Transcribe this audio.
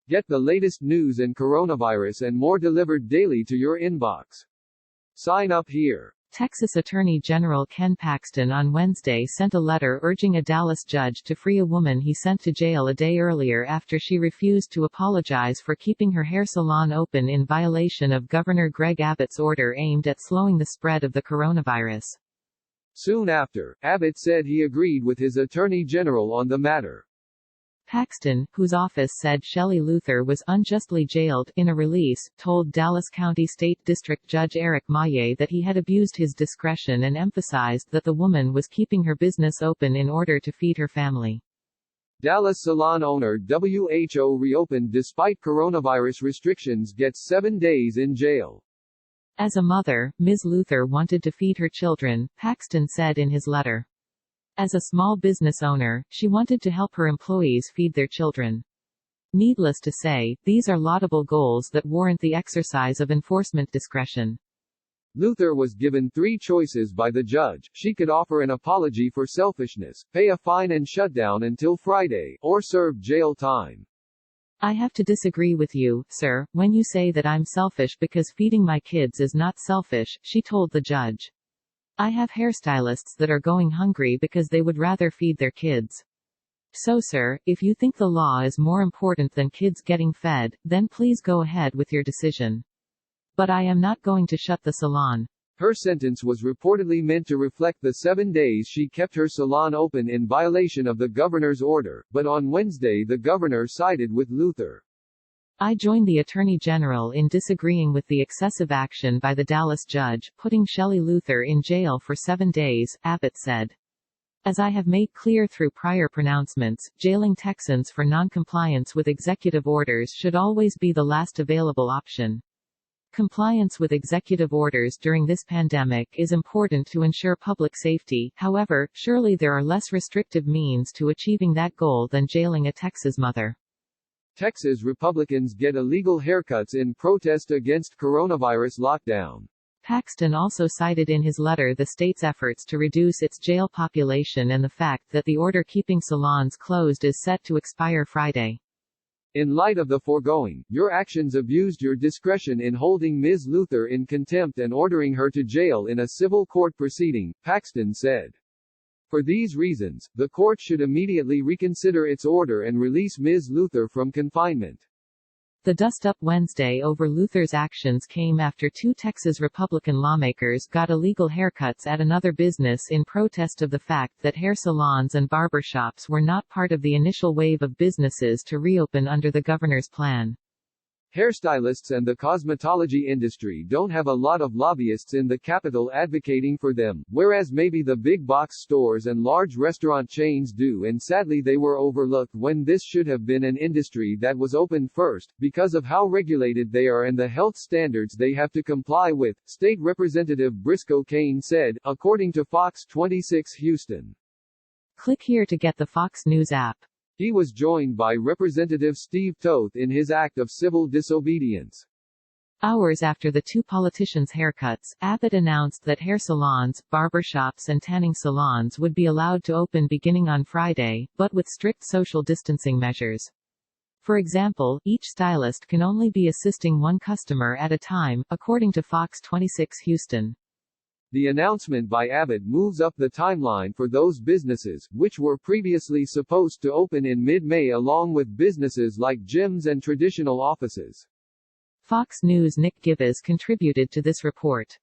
Get the latest news and coronavirus and more delivered daily to your inbox. Sign up here. Texas Attorney General Ken Paxton on Wednesday sent a letter urging a Dallas judge to free a woman he sent to jail a day earlier after she refused to apologize for keeping her hair salon open in violation of Governor Greg Abbott's order aimed at slowing the spread of the coronavirus. Soon after, Abbott said he agreed with his attorney general on the matter. Paxton, whose office said Shelley Luther was unjustly jailed, in a release, told Dallas County State District Judge Eric Maillet that he had abused his discretion and emphasized that the woman was keeping her business open in order to feed her family. Dallas salon owner WHO reopened despite coronavirus restrictions gets 7 days in jail. As a mother, Ms. Luther wanted to feed her children, Paxton said in his letter. As a small business owner, she wanted to help her employees feed their children. Needless to say, these are laudable goals that warrant the exercise of enforcement discretion. Luther was given 3 choices by the judge. She could offer an apology for selfishness, pay a fine and shut down until Friday, or serve jail time. I have to disagree with you, sir, when you say that I'm selfish because feeding my kids is not selfish, she told the judge. I have hairstylists that are going hungry because they would rather feed their kids. So sir, if you think the law is more important than kids getting fed, then please go ahead with your decision. But I am not going to shut the salon. Her sentence was reportedly meant to reflect the 7 days she kept her salon open in violation of the governor's order, but on Wednesday the governor sided with Luther. I join the Attorney General in disagreeing with the excessive action by the Dallas judge, putting Shelley Luther in jail for 7 days, Abbott said. As I have made clear through prior pronouncements, jailing Texans for noncompliance with executive orders should always be the last available option. Compliance with executive orders during this pandemic is important to ensure public safety, however, surely there are less restrictive means to achieving that goal than jailing a Texas mother. Texas Republicans get illegal haircuts in protest against coronavirus lockdown. Paxton also cited in his letter the state's efforts to reduce its jail population and the fact that the order keeping salons closed is set to expire Friday. In light of the foregoing, your actions abused your discretion in holding Ms. Luther in contempt and ordering her to jail in a civil court proceeding, Paxton said. For these reasons, the court should immediately reconsider its order and release Ms. Luther from confinement. The dust-up Wednesday over Luther's actions came after 2 Texas Republican lawmakers got illegal haircuts at another business in protest of the fact that hair salons and barbershops were not part of the initial wave of businesses to reopen under the governor's plan. Hairstylists and the cosmetology industry don't have a lot of lobbyists in the Capitol advocating for them, whereas maybe the big box stores and large restaurant chains do, and sadly they were overlooked when this should have been an industry that was opened first, because of how regulated they are and the health standards they have to comply with, State Representative Briscoe Cain said, according to Fox 26 Houston. Click here to get the Fox News app. He was joined by Representative Steve Toth in his act of civil disobedience. Hours after the 2 politicians' haircuts, Abbott announced that hair salons, barbershops and tanning salons would be allowed to open beginning on Friday, but with strict social distancing measures. For example, each stylist can only be assisting 1 customer at a time, according to Fox 26 Houston. The announcement by Abbott moves up the timeline for those businesses, which were previously supposed to open in mid-May along with businesses like gyms and traditional offices. Fox News' Nick Givas contributed to this report.